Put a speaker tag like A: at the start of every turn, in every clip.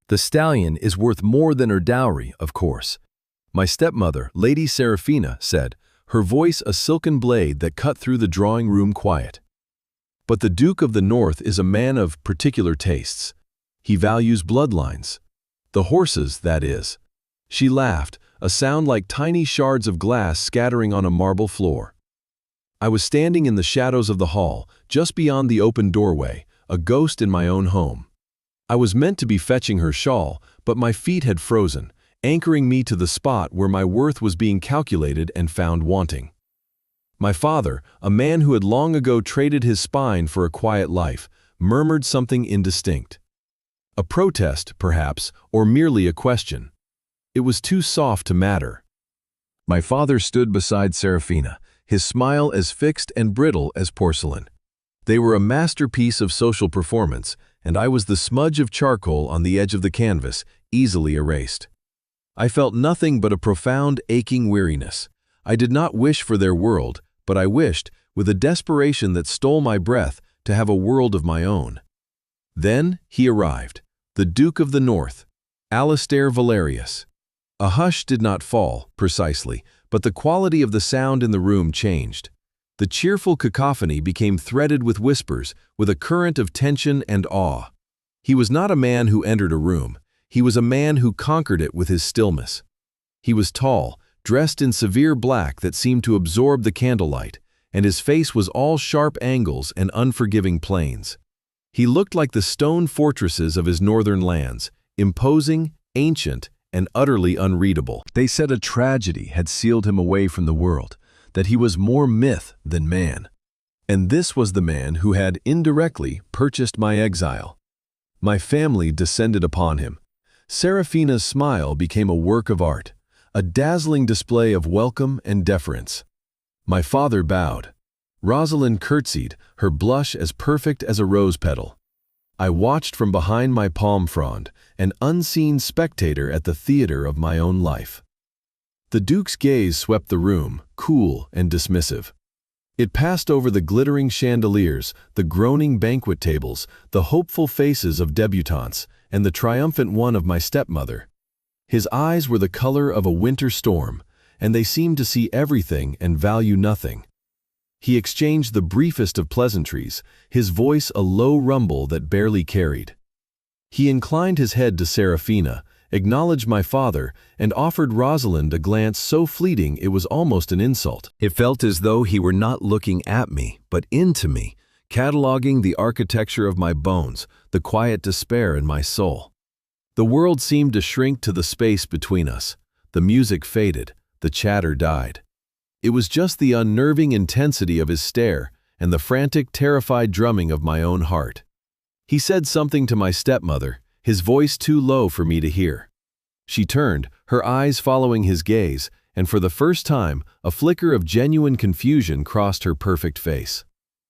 A: The stallion is worth more than her dowry, of course. My stepmother, Lady Seraphina, said, her voice a silken blade that cut through the drawing room quiet. But the Duke of the North is a man of particular tastes. He values bloodlines. The horses, that is. She laughed, a sound like tiny shards of glass scattering on a marble floor. I was standing in the shadows of the hall, just beyond the open doorway, a ghost in my own home. I was meant to be fetching her shawl, but my feet had frozen, anchoring me to the spot where my worth was being calculated and found wanting. My father, a man who had long ago traded his spine for a quiet life, murmured something indistinct. A protest, perhaps, or merely a question. It was too soft to matter. My father stood beside Seraphina, his smile as fixed and brittle as porcelain. They were a masterpiece of social performance, and I was the smudge of charcoal on the edge of the canvas, easily erased. I felt nothing but a profound, aching weariness. I did not wish for their world, but I wished, with a desperation that stole my breath, to have a world of my own. Then he arrived, the Duke of the North, Alistair Valerius. A hush did not fall, precisely, but the quality of the sound in the room changed. The cheerful cacophony became threaded with whispers, with a current of tension and awe. He was not a man who entered a room. He was a man who conquered it with his stillness. He was tall, dressed in severe black that seemed to absorb the candlelight, and his face was all sharp angles and unforgiving planes. He looked like the stone fortresses of his northern lands, imposing, ancient, and utterly unreadable. They said a tragedy had sealed him away from the world, that he was more myth than man. And this was the man who had indirectly purchased my exile. My family descended upon him. Seraphina's smile became a work of art, a dazzling display of welcome and deference. My father bowed. Rosalind curtsied, her blush as perfect as a rose petal. I watched from behind my palm frond, an unseen spectator at the theater of my own life. The Duke's gaze swept the room, cool and dismissive. It passed over the glittering chandeliers, the groaning banquet tables, the hopeful faces of debutantes, and the triumphant one of my stepmother. His eyes were the color of a winter storm, and they seemed to see everything and value nothing. He exchanged the briefest of pleasantries, his voice a low rumble that barely carried. He inclined his head to Seraphina, acknowledged my father, and offered Rosalind a glance so fleeting it was almost an insult. It felt as though he were not looking at me, but into me, cataloging the architecture of my bones, the quiet despair in my soul. The world seemed to shrink to the space between us. The music faded, the chatter died. It was just the unnerving intensity of his stare and the frantic, terrified drumming of my own heart. He said something to my stepmother, his voice too low for me to hear. She turned, her eyes following his gaze, and for the first time, a flicker of genuine confusion crossed her perfect face.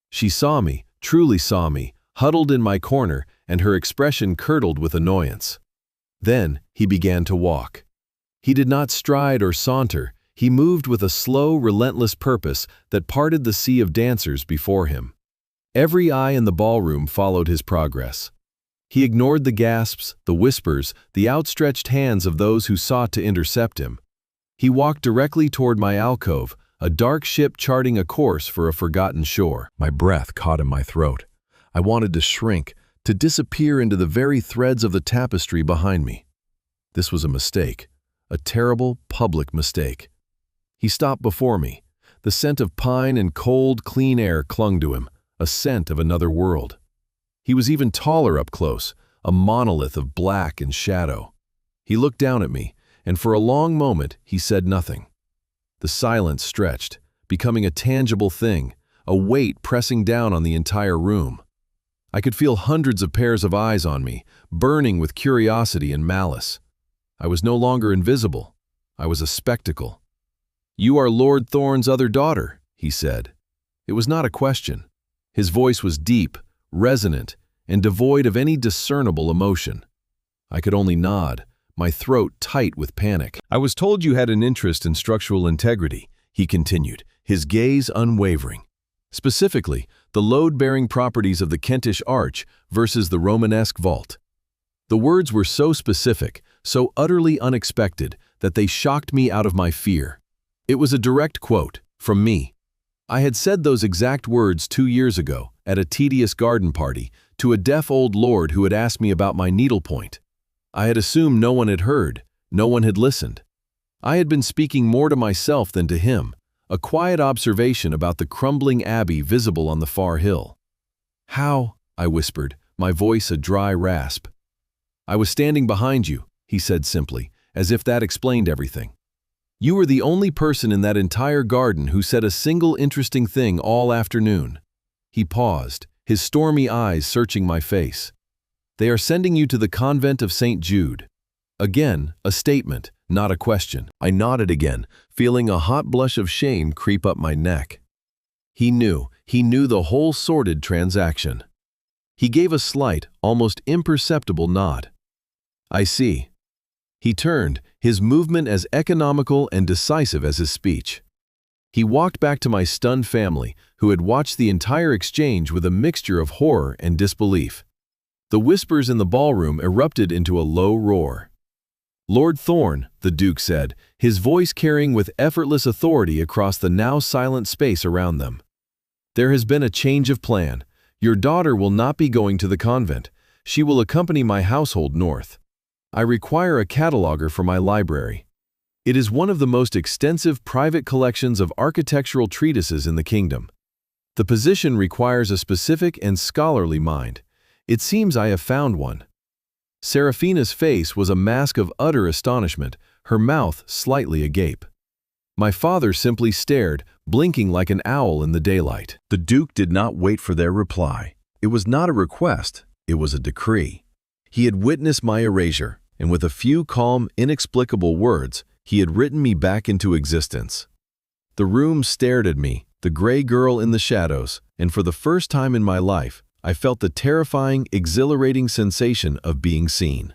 A: She saw me, truly saw me, huddled in my corner, and her expression curdled with annoyance. Then he began to walk. He did not stride or saunter. He moved with a slow, relentless purpose that parted the sea of dancers before him. Every eye in the ballroom followed his progress. He ignored the gasps, the whispers, the outstretched hands of those who sought to intercept him. He walked directly toward my alcove, a dark ship charting a course for a forgotten shore. My breath caught in my throat. I wanted to shrink, to disappear into the very threads of the tapestry behind me. This was a mistake, a terrible, public mistake. He stopped before me. The scent of pine and cold, clean air clung to him, a scent of another world. He was even taller up close, a monolith of black and shadow. He looked down at me, and for a long moment he said nothing. The silence stretched, becoming a tangible thing, a weight pressing down on the entire room. I could feel hundreds of pairs of eyes on me, burning with curiosity and malice. I was no longer invisible. I was a spectacle. "You are Lord Thorne's other daughter," he said. It was not a question. His voice was deep, resonant, and devoid of any discernible emotion. I could only nod, my throat tight with panic. "I was told you had an interest in structural integrity," he continued, his gaze unwavering. "Specifically, the load-bearing properties of the Kentish arch versus the Romanesque vault." The words were so specific, so utterly unexpected, that they shocked me out of my fear. It was a direct quote, from me. I had said those exact words 2 years ago, at a tedious garden party, to a deaf old lord who had asked me about my needlepoint. I had assumed no one had heard, no one had listened. I had been speaking more to myself than to him, a quiet observation about the crumbling abbey visible on the far hill. "How?" I whispered, my voice a dry rasp. "I was standing behind you," he said simply, as if that explained everything. "You were the only person in that entire garden who said a single interesting thing all afternoon." He paused, his stormy eyes searching my face. "They are sending you to the convent of St. Jude." Again, a statement, not a question. I nodded again, feeling a hot blush of shame creep up my neck. He knew the whole sordid transaction. He gave a slight, almost imperceptible nod. "I see." He turned, his movement as economical and decisive as his speech. He walked back to my stunned family, who had watched the entire exchange with a mixture of horror and disbelief. The whispers in the ballroom erupted into a low roar. "Lord Thorne," the Duke said, his voice carrying with effortless authority across the now silent space around them. "There has been a change of plan. Your daughter will not be going to the convent. She will accompany my household north. I require a cataloger for my library. It is one of the most extensive private collections of architectural treatises in the kingdom. The position requires a specific and scholarly mind. It seems I have found one." Seraphina's face was a mask of utter astonishment, her mouth slightly agape. My father simply stared, blinking like an owl in the daylight. The Duke did not wait for their reply. It was not a request, it was a decree. He had witnessed my erasure, and with a few calm, inexplicable words, he had written me back into existence. The room stared at me, the gray girl in the shadows, and for the first time in my life, I felt the terrifying, exhilarating sensation of being seen.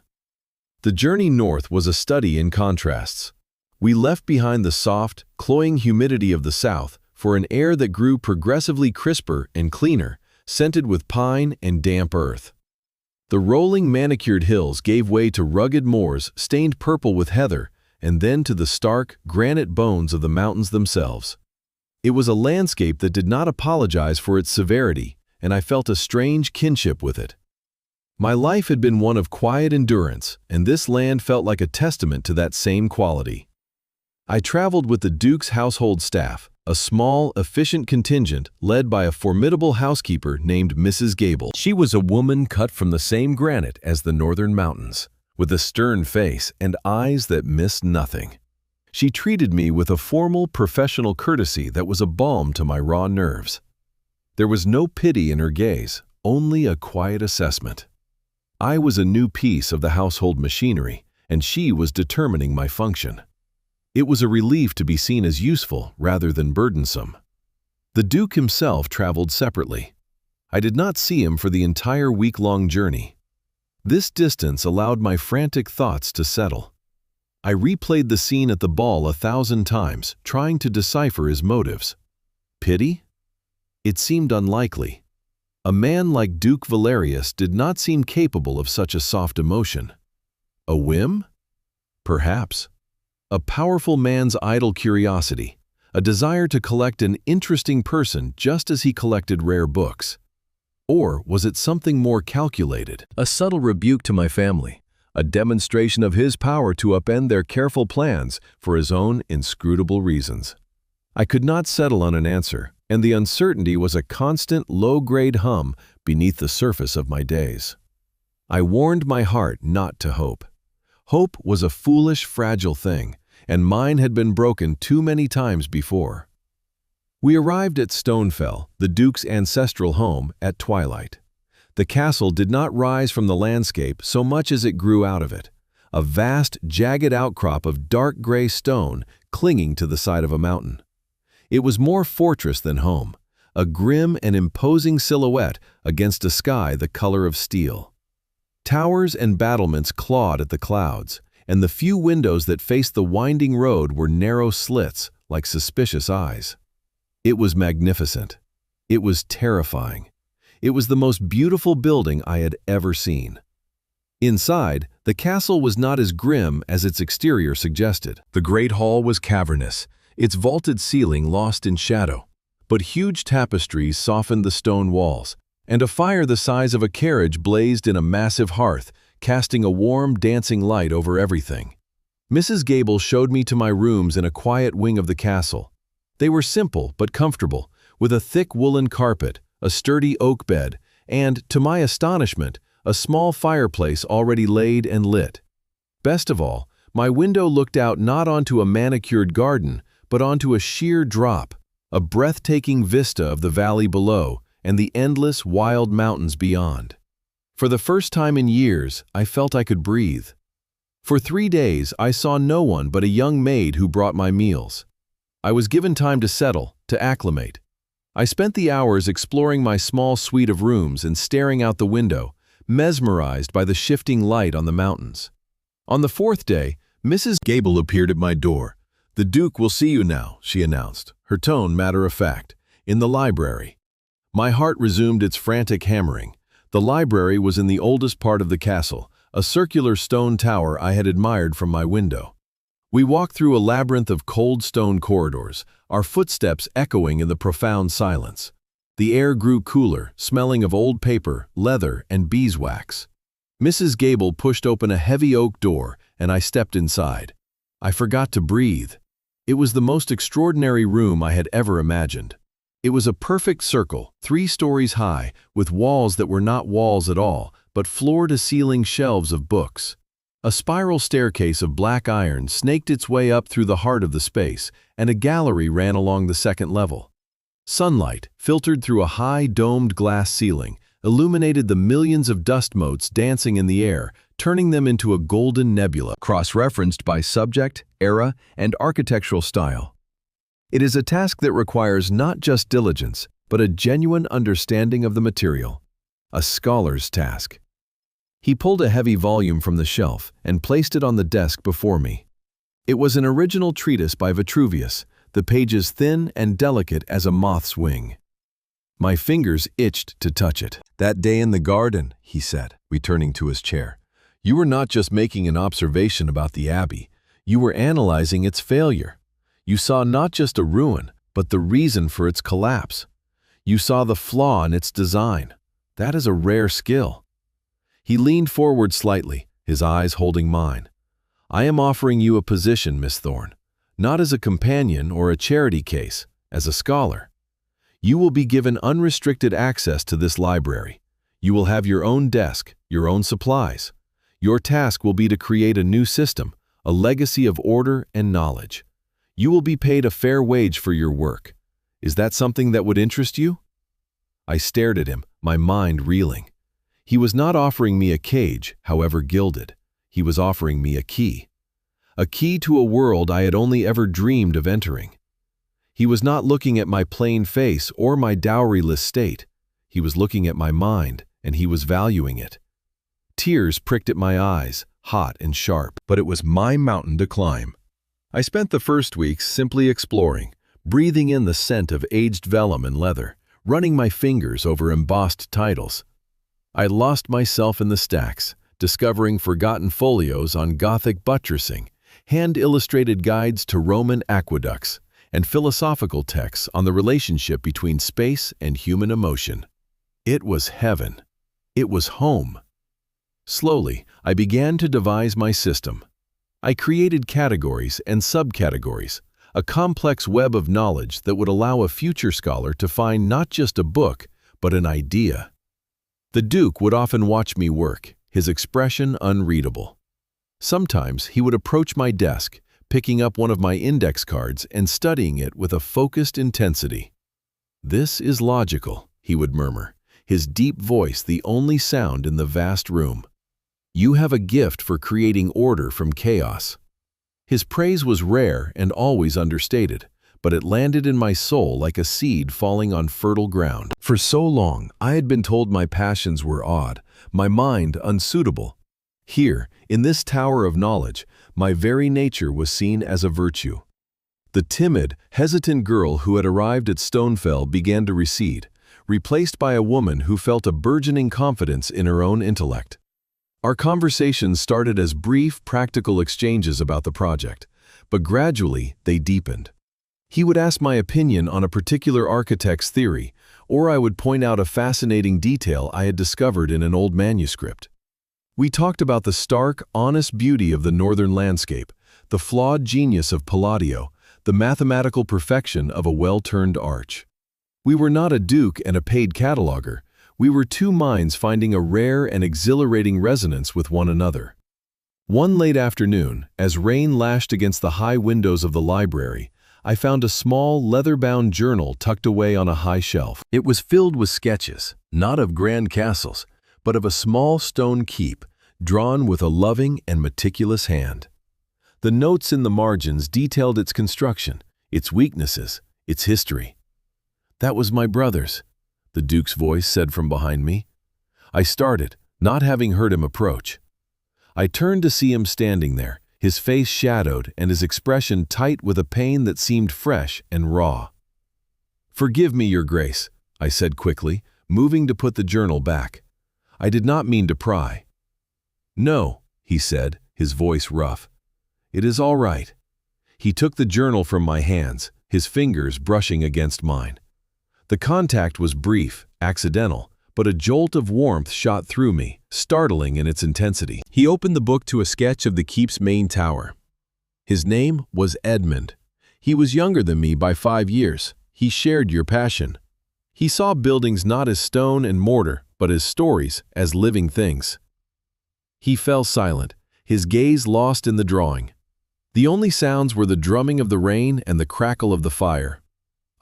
A: The journey north was a study in contrasts. We left behind the soft, cloying humidity of the south for an air that grew progressively crisper and cleaner, scented with pine and damp earth. The rolling manicured hills gave way to rugged moors stained purple with heather, and then to the stark, granite bones of the mountains themselves. It was a landscape that did not apologize for its severity, and I felt a strange kinship with it. My life had been one of quiet endurance, and this land felt like a testament to that same quality. I traveled with the Duke's household staff, a small, efficient contingent led by a formidable housekeeper named Mrs. Gable. She was a woman cut from the same granite as the northern mountains, with a stern face and eyes that missed nothing. She treated me with a formal, professional courtesy that was a balm to my raw nerves. There was no pity in her gaze, only a quiet assessment. I was a new piece of the household machinery, and she was determining my function. It was a relief to be seen as useful rather than burdensome. The Duke himself traveled separately. I did not see him for the entire week-long journey. This distance allowed my frantic thoughts to settle. I replayed the scene at the ball 1,000 times, trying to decipher his motives. Pity? It seemed unlikely. A man like Duke Valerius did not seem capable of such a soft emotion. A whim? Perhaps. A powerful man's idle curiosity, a desire to collect an interesting person just as he collected rare books. Or was it something more calculated? A subtle rebuke to my family, a demonstration of his power to upend their careful plans for his own inscrutable reasons. I could not settle on an answer, and the uncertainty was a constant low-grade hum beneath the surface of my days. I warned my heart not to hope. Hope was a foolish, fragile thing, and mine had been broken too many times before. We arrived at Stonefell, the Duke's ancestral home, at twilight. The castle did not rise from the landscape so much as it grew out of it, a vast, jagged outcrop of dark gray stone clinging to the side of a mountain. It was more fortress than home, a grim and imposing silhouette against a sky the color of steel. Towers and battlements clawed at the clouds, and the few windows that faced the winding road were narrow slits like suspicious eyes. It was magnificent. It was terrifying. It was the most beautiful building I had ever seen. Inside, the castle was not as grim as its exterior suggested. The great hall was cavernous, its vaulted ceiling lost in shadow. But huge tapestries softened the stone walls, and a fire the size of a carriage blazed in a massive hearth, casting a warm, dancing light over everything. Mrs. Gable showed me to my rooms in a quiet wing of the castle. They were simple but comfortable, with a thick woolen carpet, a sturdy oak bed, and, to my astonishment, a small fireplace already laid and lit. Best of all, my window looked out not onto a manicured garden, but onto a sheer drop, a breathtaking vista of the valley below and the endless, wild mountains beyond. For the first time in years, I felt I could breathe. For 3 days, I saw no one but a young maid who brought my meals. I was given time to settle, to acclimate. I spent the hours exploring my small suite of rooms and staring out the window, mesmerized by the shifting light on the mountains. On the 4th day, Mrs. Gable appeared at my door. "The Duke will see you now," she announced, her tone matter-of-fact, "in the library." My heart resumed its frantic hammering. The library was in the oldest part of the castle, a circular stone tower I had admired from my window. We walked through a labyrinth of cold stone corridors, our footsteps echoing in the profound silence. The air grew cooler, smelling of old paper, leather, and beeswax. Mrs. Gable pushed open a heavy oak door, and I stepped inside. I forgot to breathe. It was the most extraordinary room I had ever imagined. It was a perfect circle, 3 stories high, with walls that were not walls at all, but floor-to-ceiling shelves of books. A spiral staircase of black iron snaked its way up through the heart of the space, and a gallery ran along the 2nd level. Sunlight, filtered through a high, domed glass ceiling, illuminated the millions of dust motes dancing in the air, turning them into a golden nebula, cross-referenced by subject, era, and architectural style. It is a task that requires not just diligence, but a genuine understanding of the material. A scholar's task. He pulled a heavy volume from the shelf and placed it on the desk before me. It was an original treatise by Vitruvius, the pages thin and delicate as a moth's wing. My fingers itched to touch it. "That day in the garden," he said, returning to his chair, "you were not just making an observation about the abbey, you were analyzing its failure. You saw not just a ruin, but the reason for its collapse. You saw the flaw in its design. That is a rare skill." He leaned forward slightly, his eyes holding mine. "I am offering you a position, Miss Thorne, not as a companion or a charity case, as a scholar. You will be given unrestricted access to this library. You will have your own desk, your own supplies. Your task will be to create a new system, a legacy of order and knowledge. You will be paid a fair wage for your work. Is that something that would interest you?" I stared at him, my mind reeling. He was not offering me a cage, however gilded. He was offering me a key. A key to a world I had only ever dreamed of entering. He was not looking at my plain face or my dowryless state. He was looking at my mind, and he was valuing it. Tears pricked at my eyes, hot and sharp, but it was my mountain to climb. I spent the first weeks simply exploring, breathing in the scent of aged vellum and leather, running my fingers over embossed titles. I lost myself in the stacks, discovering forgotten folios on Gothic buttressing, hand-illustrated guides to Roman aqueducts, and philosophical texts on the relationship between space and human emotion. It was heaven. It was home. Slowly, I began to devise my system. I created categories and subcategories, a complex web of knowledge that would allow a future scholar to find not just a book, but an idea. The Duke would often watch me work, his expression unreadable. Sometimes he would approach my desk, picking up one of my index cards and studying it with a focused intensity. "This is logical," he would murmur, his deep voice the only sound in the vast room. "You have a gift for creating order from chaos." His praise was rare and always understated, but it landed in my soul like a seed falling on fertile ground. For so long, I had been told my passions were odd, my mind unsuitable. Here, in this tower of knowledge, my very nature was seen as a virtue. The timid, hesitant girl who had arrived at Stonefell began to recede, replaced by a woman who felt a burgeoning confidence in her own intellect. Our conversations started as brief, practical exchanges about the project, but gradually they deepened. He would ask my opinion on a particular architect's theory, or I would point out a fascinating detail I had discovered in an old manuscript. We talked about the stark, honest beauty of the northern landscape, the flawed genius of Palladio, the mathematical perfection of a well-turned arch. We were not a duke and a paid cataloger. We were two minds finding a rare and exhilarating resonance with one another. One late afternoon, as rain lashed against the high windows of the library, I found a small, leather-bound journal tucked away on a high shelf. It was filled with sketches, not of grand castles, but of a small stone keep, drawn with a loving and meticulous hand. The notes in the margins detailed its construction, its weaknesses, its history. "That was my brother's," the Duke's voice said from behind me. I started, not having heard him approach. I turned to see him standing there, his face shadowed and his expression tight with a pain that seemed fresh and raw. "Forgive me, Your Grace," I said quickly, moving to put the journal back. "I did not mean to pry." "No," he said, his voice rough. "It is all right." He took the journal from my hands, his fingers brushing against mine. The contact was brief, accidental, but a jolt of warmth shot through me, startling in its intensity. He opened the book to a sketch of the keep's main tower. His name was Edmund. He was younger than me by 5 years. He shared your passion. He saw buildings not as stone and mortar, but as stories, as living things. He fell silent, his gaze lost in the drawing. The only sounds were the drumming of the rain and the crackle of the fire.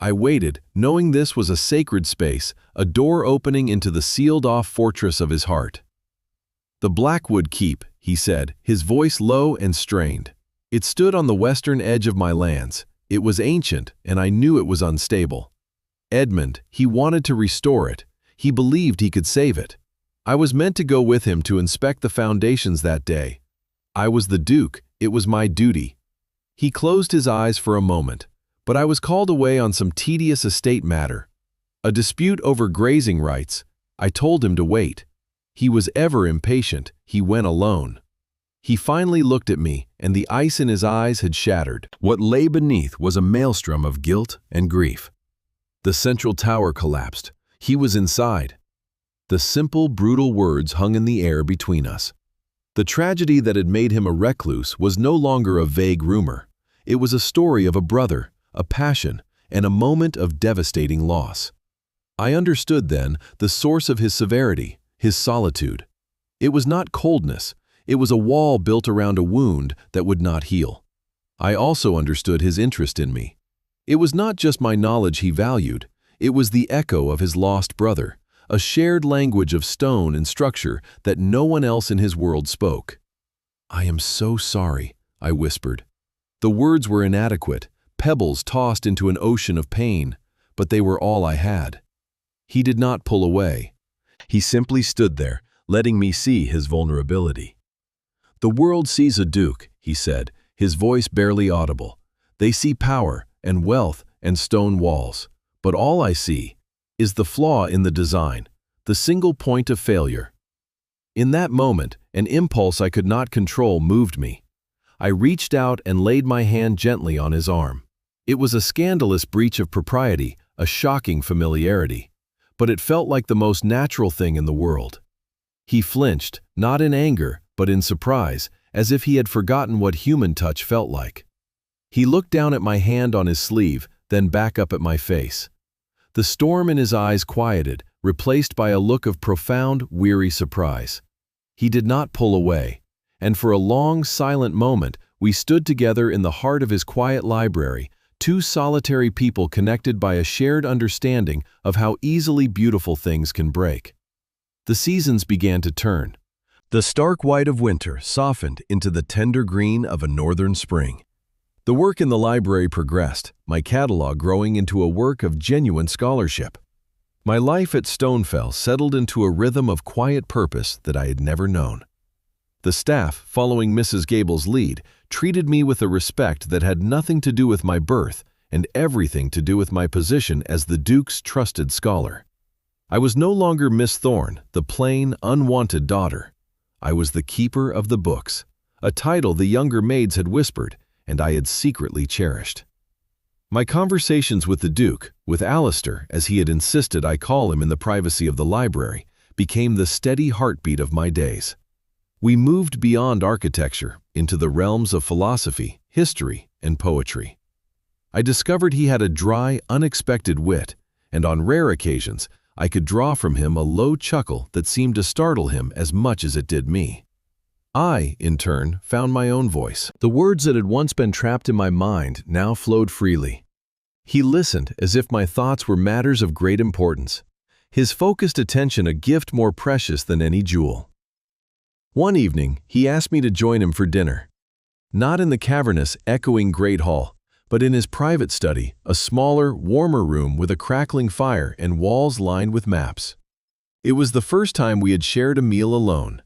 A: I waited, knowing this was a sacred space, a door opening into the sealed-off fortress of his heart. "The Blackwood Keep," he said, his voice low and strained. "It stood on the western edge of my lands. It was ancient, and I knew it was unstable. Edmund, he wanted to restore it. He believed he could save it. I was meant to go with him to inspect the foundations that day. I was the Duke. It was my duty." He closed his eyes for a moment, but I was called away on some tedious estate matter. A dispute over grazing rights. I told him to wait. He was ever impatient. He went alone. He finally looked at me, and the ice in his eyes had shattered. What lay beneath was a maelstrom of guilt and grief. The central tower collapsed. He was inside. The simple, brutal words hung in the air between us. The tragedy that had made him a recluse was no longer a vague rumor. It was a story of a brother, a passion, and a moment of devastating loss. I understood then the source of his severity, his solitude. It was not coldness. It was a wall built around a wound that would not heal. I also understood his interest in me. It was not just my knowledge he valued. It was the echo of his lost brother, a shared language of stone and structure that no one else in his world spoke. "I am so sorry," I whispered. The words were inadequate, pebbles tossed into an ocean of pain, but they were all I had. He did not pull away. He simply stood there, letting me see his vulnerability. "The world sees a duke," he said, his voice barely audible. "They see power and wealth and stone walls. But all I see is the flaw in the design, the single point of failure." In that moment, an impulse I could not control moved me. I reached out and laid my hand gently on his arm. It was a scandalous breach of propriety, a shocking familiarity, but it felt like the most natural thing in the world. He flinched, not in anger, but in surprise, as if he had forgotten what human touch felt like. He looked down at my hand on his sleeve, then back up at my face. The storm in his eyes quieted, replaced by a look of profound, weary surprise. He did not pull away, and for a long, silent moment, we stood together in the heart of his quiet library, two solitary people connected by a shared understanding of how easily beautiful things can break. The seasons began to turn. The stark white of winter softened into the tender green of a northern spring. The work in the library progressed, my catalog growing into a work of genuine scholarship. My life at Stonefell settled into a rhythm of quiet purpose that I had never known. The staff, following Mrs. Gable's lead, treated me with a respect that had nothing to do with my birth and everything to do with my position as the Duke's trusted scholar. I was no longer Miss Thorne, the plain, unwanted daughter. I was the keeper of the books, a title the younger maids had whispered, and I had secretly cherished. My conversations with the Duke, with Alistair, as he had insisted I call him in the privacy of the library, became the steady heartbeat of my days. We moved beyond architecture into the realms of philosophy, history, and poetry. I discovered he had a dry, unexpected wit, and on rare occasions, I could draw from him a low chuckle that seemed to startle him as much as it did me. I, in turn, found my own voice. The words that had once been trapped in my mind now flowed freely. He listened as if my thoughts were matters of great importance, his focused attention a gift more precious than any jewel. One evening, he asked me to join him for dinner. Not in the cavernous, echoing great hall, but in his private study, a smaller, warmer room with a crackling fire and walls lined with maps. It was the first time we had shared a meal alone.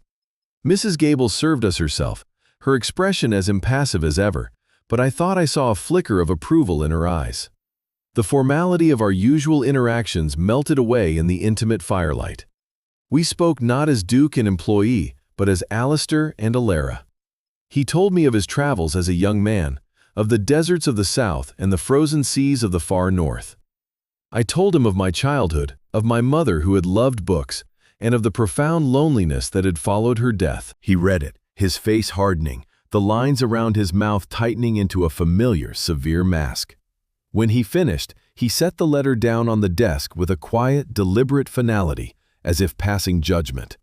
A: Mrs. Gable served us herself, her expression as impassive as ever, but I thought I saw a flicker of approval in her eyes. The formality of our usual interactions melted away in the intimate firelight. We spoke not as Duke and employee, but as Alistair and Alara. He told me of his travels as a young man, of the deserts of the south and the frozen seas of the far north. I told him of my childhood, of my mother who had loved books, and of the profound loneliness that had followed her death. He read it, his face hardening, the lines around his mouth tightening into a familiar, severe mask. When he finished, he set the letter down on the desk with a quiet, deliberate finality, as if passing judgment.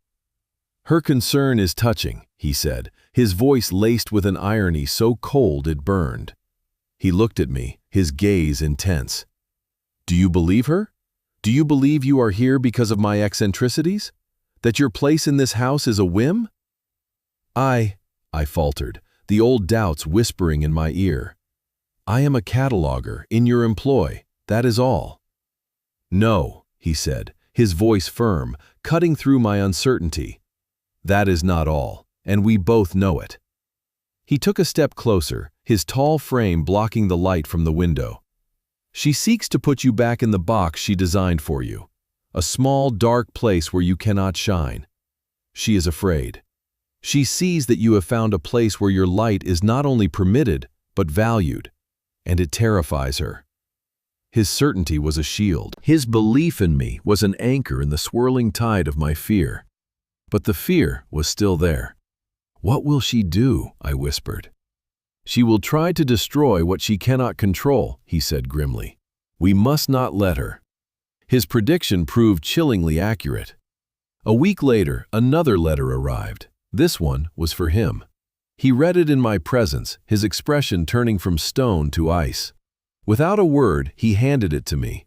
A: "Her concern is touching," he said, his voice laced with an irony so cold it burned. He looked at me, his gaze intense. "Do you believe her? Do you believe you are here because of my eccentricities? That your place in this house is a whim?" I faltered, the old doubts whispering in my ear. "I am a cataloger, in your employ, that is all." "No," he said, his voice firm, cutting through my uncertainty. "That is not all, and we both know it." He took a step closer, his tall frame blocking the light from the window. "She seeks to put you back in the box she designed for you, a small, dark place where you cannot shine. She is afraid. She sees that you have found a place where your light is not only permitted, but valued, and it terrifies her." His certainty was a shield. His belief in me was an anchor in the swirling tide of my fear. But the fear was still there. "What will she do?" I whispered. "She will try to destroy what she cannot control," he said grimly. "We must not let her." His prediction proved chillingly accurate. A week later, another letter arrived. This one was for him. He read it in my presence, his expression turning from stone to ice. Without a word, he handed it to me.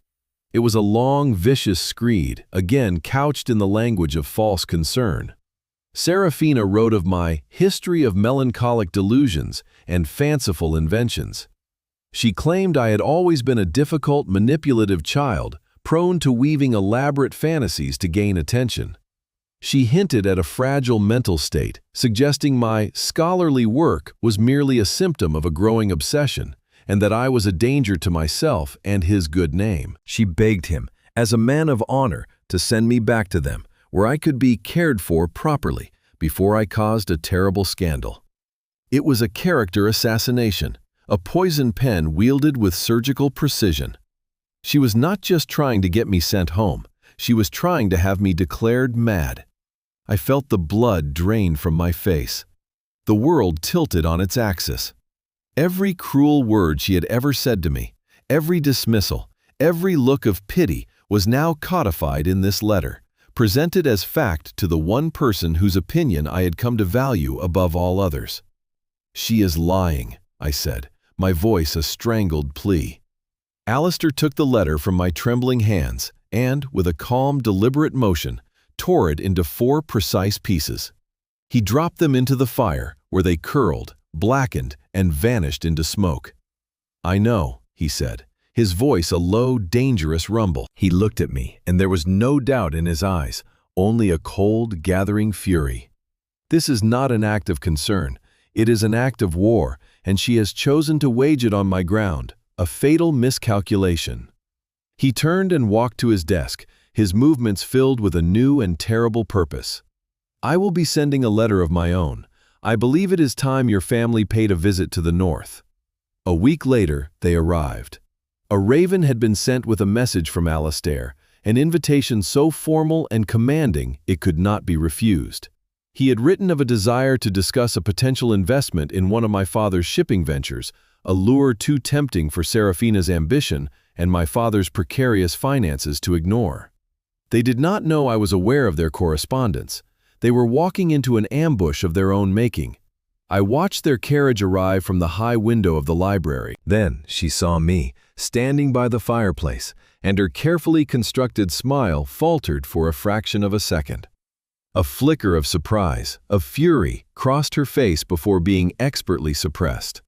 A: It was a long, vicious screed, again couched in the language of false concern. Seraphina wrote of my history of melancholic delusions and fanciful inventions. She claimed I had always been a difficult, manipulative child, prone to weaving elaborate fantasies to gain attention. She hinted at a fragile mental state, suggesting my scholarly work was merely a symptom of a growing obsession, and that I was a danger to myself and his good name. She begged him, as a man of honor, to send me back to them, where I could be cared for properly, before I caused a terrible scandal. It was a character assassination, a poison pen wielded with surgical precision. She was not just trying to get me sent home, she was trying to have me declared mad. I felt the blood drain from my face. The world tilted on its axis. Every cruel word she had ever said to me, every dismissal, every look of pity was now codified in this letter, presented as fact to the one person whose opinion I had come to value above all others. "She is lying," I said, my voice a strangled plea. Alistair took the letter from my trembling hands and, with a calm, deliberate motion, tore it into 4 precise pieces. He dropped them into the fire, where they curled, blackened, and vanished into smoke. "I know," he said, his voice a low, dangerous rumble. He looked at me, and there was no doubt in his eyes, only a cold, gathering fury. "This is not an act of concern. It is an act of war, and she has chosen to wage it on my ground, a fatal miscalculation." He turned and walked to his desk, his movements filled with a new and terrible purpose. I will be sending a letter of my own. I believe it is time your family paid a visit to the north." A week later, they arrived. A raven had been sent with a message from Alistair, an invitation so formal and commanding it could not be refused. He had written of a desire to discuss a potential investment in one of my father's shipping ventures, a lure too tempting for Seraphina's ambition and my father's precarious finances to ignore. They did not know I was aware of their correspondence. They were walking into an ambush of their own making. I watched their carriage arrive from the high window of the library. Then she saw me, standing by the fireplace, and her carefully constructed smile faltered for a fraction of a second. A flicker of surprise, of fury, crossed her face before being expertly suppressed.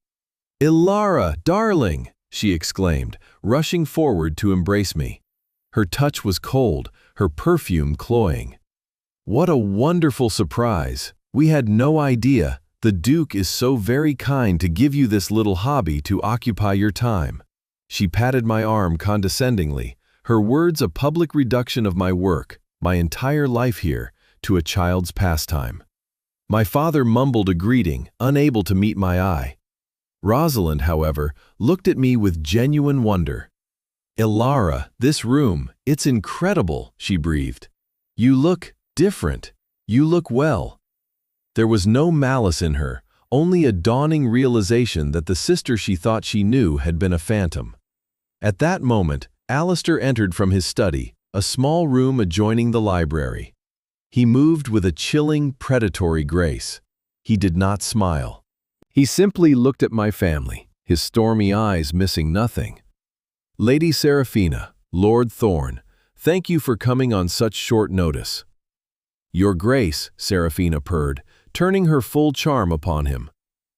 A: "Ilara, darling!" she exclaimed, rushing forward to embrace me. Her touch was cold, her perfume cloying. "What a wonderful surprise! We had no idea. The Duke is so very kind to give you this little hobby to occupy your time." She patted my arm condescendingly, her words a public reduction of my work, my entire life here, to a child's pastime. My father mumbled a greeting, unable to meet my eye. Rosalind, however, looked at me with genuine wonder. "Ilara, this room, it's incredible," she breathed. "You look different. You look well." There was no malice in her, only a dawning realization that the sister she thought she knew had been a phantom. At that moment, Alistair entered from his study, a small room adjoining the library. He moved with a chilling, predatory grace. He did not smile. He simply looked at my family, his stormy eyes missing nothing. "Lady Seraphina, Lord Thorn, thank you for coming on such short notice." "Your Grace," Seraphina purred, turning her full charm upon him.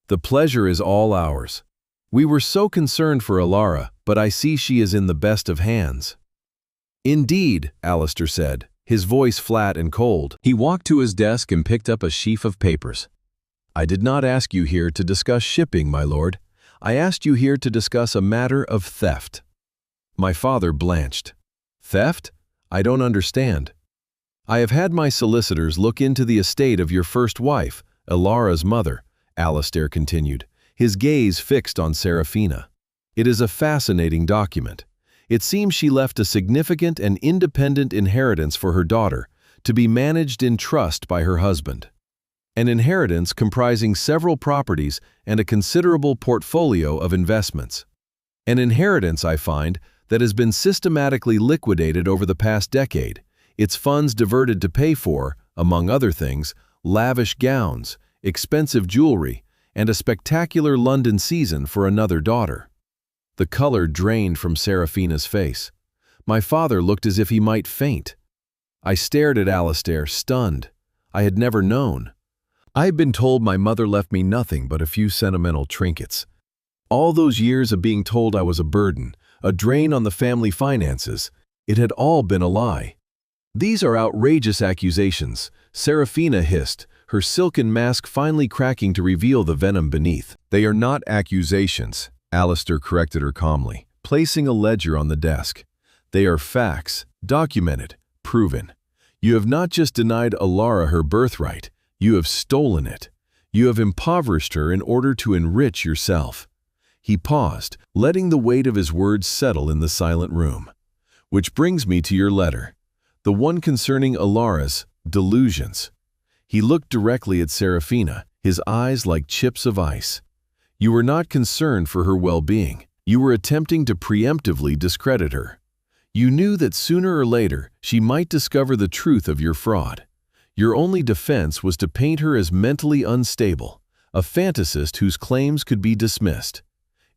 A: "The pleasure is all ours. We were so concerned for Ilara, but I see she is in the best of hands." "Indeed," Alistair said, his voice flat and cold. He walked to his desk and picked up a sheaf of papers. "I did not ask you here to discuss shipping, my lord. I asked you here to discuss a matter of theft." My father blanched. "Theft? I don't understand." "I have had my solicitors look into the estate of your first wife, Ilara's mother," Alistair continued, his gaze fixed on Seraphina. "It is a fascinating document. It seems she left a significant and independent inheritance for her daughter, to be managed in trust by her husband. An inheritance comprising several properties and a considerable portfolio of investments. An inheritance, I find, that has been systematically liquidated over the past decade, its funds diverted to pay for, among other things, lavish gowns, expensive jewelry, and a spectacular London season for another daughter." The color drained from Seraphina's face. My father looked as if he might faint. I stared at Alistair, stunned. I had never known. I had been told my mother left me nothing but a few sentimental trinkets. All those years of being told I was a burden, a drain on the family finances, it had all been a lie. "These are outrageous accusations," Seraphina hissed, her silken mask finally cracking to reveal the venom beneath. "They are not accusations," Alistair corrected her calmly, placing a ledger on the desk. "They are facts, documented, proven. You have not just denied Ilara her birthright, you have stolen it. You have impoverished her in order to enrich yourself." He paused, letting the weight of his words settle in the silent room. "Which brings me to your letter. The one concerning Ilara's delusions." He looked directly at Seraphina, his eyes like chips of ice. "You were not concerned for her well-being. You were attempting to preemptively discredit her. You knew that sooner or later she might discover the truth of your fraud. Your only defense was to paint her as mentally unstable, a fantasist whose claims could be dismissed.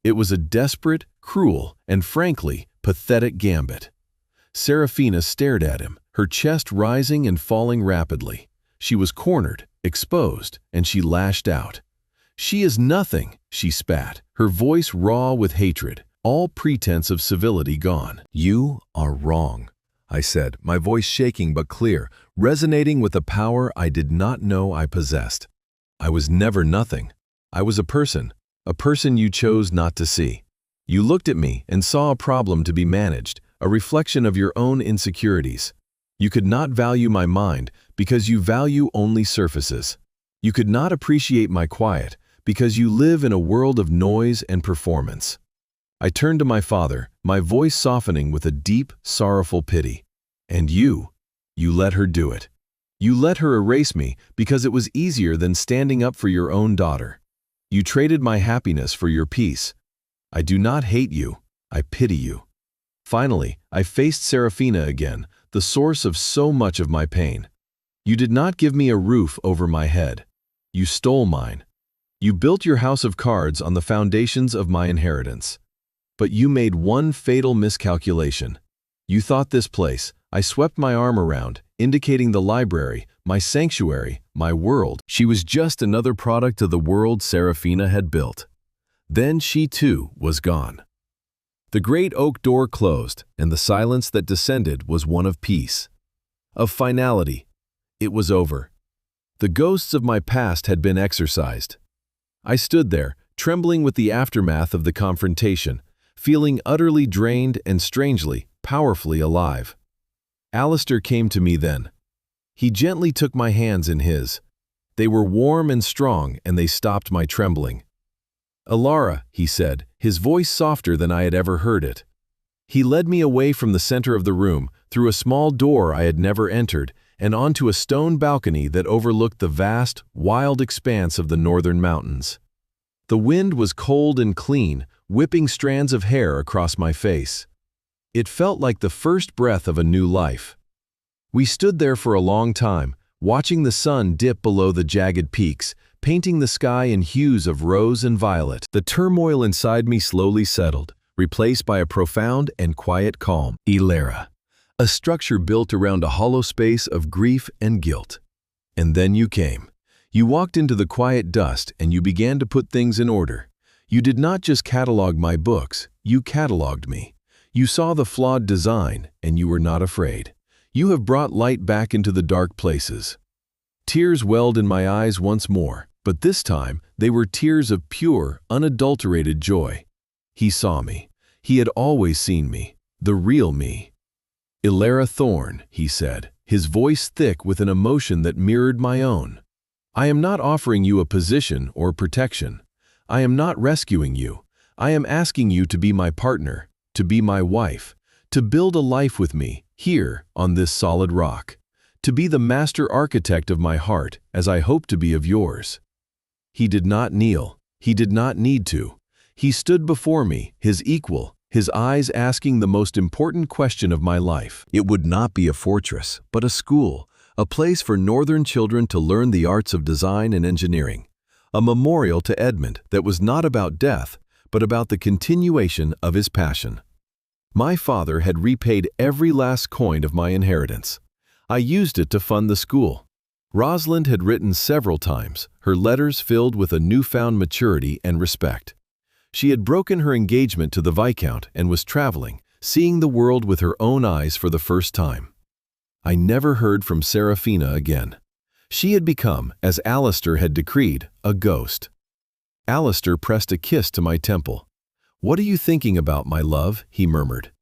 A: It was a desperate, cruel, and frankly, pathetic gambit." Seraphina stared at him, her chest rising and falling rapidly. She was cornered, exposed, and she lashed out. "She is nothing," she spat, her voice raw with hatred, all pretense of civility gone. "You are wrong," I said, my voice shaking but clear, resonating with a power I did not know I possessed. "I was never nothing. I was a person you chose not to see. You looked at me and saw a problem to be managed, a reflection of your own insecurities. You could not value my mind because you value only surfaces. You could not appreciate my quiet, because you live in a world of noise and performance. I turned to my father, my voice softening with a deep, sorrowful pity. And you let her do it. You let her erase me because it was easier than standing up for your own daughter. You traded my happiness for your peace. I do not hate you, I pity you. Finally, I faced Seraphina again, the source of so much of my pain. You did not give me a roof over my head. You stole mine. You built your house of cards on the foundations of my inheritance. But you made one fatal miscalculation. You thought this place, I swept my arm around, indicating the library, my sanctuary, my world. She was just another product of the world Seraphina had built. Then she too was gone. The great oak door closed, and the silence that descended was one of peace, of finality. It was over. The ghosts of my past had been exorcised. I stood there, trembling with the aftermath of the confrontation, feeling utterly drained and strangely, powerfully alive. Alistair came to me then. He gently took my hands in his. They were warm and strong, and they stopped my trembling. "Alara," he said, his voice softer than I had ever heard it. He led me away from the center of the room, through a small door I had never entered, and onto a stone balcony that overlooked the vast, wild expanse of the northern mountains. The wind was cold and clean, whipping strands of hair across my face. It felt like the first breath of a new life. We stood there for a long time, watching the sun dip below the jagged peaks, painting the sky in hues of rose and violet. The turmoil inside me slowly settled, replaced by a profound and quiet calm. Ilara, a structure built around a hollow space of grief and guilt. And then you came. You walked into the quiet dust and you began to put things in order. You did not just catalog my books, you cataloged me. You saw the flawed design, and you were not afraid. You have brought light back into the dark places. Tears welled in my eyes once more, but this time they were tears of pure, unadulterated joy. He saw me. He had always seen me, the real me. "Ilara Thorne," he said, his voice thick with an emotion that mirrored my own. "I am not offering you a position or protection. I am not rescuing you. I am asking you to be my partner, to be my wife, to build a life with me, here, on this solid rock, to be the master architect of my heart, as I hope to be of yours." He did not kneel. He did not need to. He stood before me, his equal, his eyes asking the most important question of my life. It would not be a fortress, but a school, a place for northern children to learn the arts of design and engineering, a memorial to Edmund that was not about death, but about the continuation of his passion. My father had repaid every last coin of my inheritance. I used it to fund the school. Rosalind had written several times, her letters filled with a newfound maturity and respect. She had broken her engagement to the Viscount and was traveling, seeing the world with her own eyes for the first time. I never heard from Seraphina again. She had become, as Alistair had decreed, a ghost. Alistair pressed a kiss to my temple. "What are you thinking about, my love?" he murmured.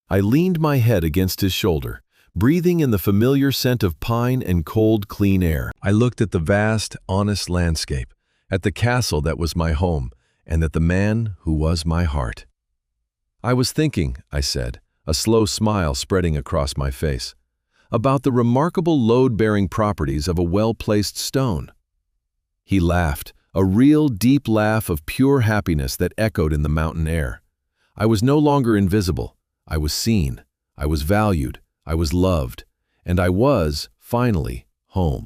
A: I leaned my head against his shoulder, breathing in the familiar scent of pine and cold, clean air. I looked at the vast, honest landscape, at the castle that was my home, and at the man who was my heart. "I was thinking," I said, a slow smile spreading across my face, "about the remarkable load-bearing properties of a well-placed stone." He laughed, a real deep laugh of pure happiness that echoed in the mountain air. I was no longer invisible. I was seen. I was valued. I was loved. And I was, finally, home.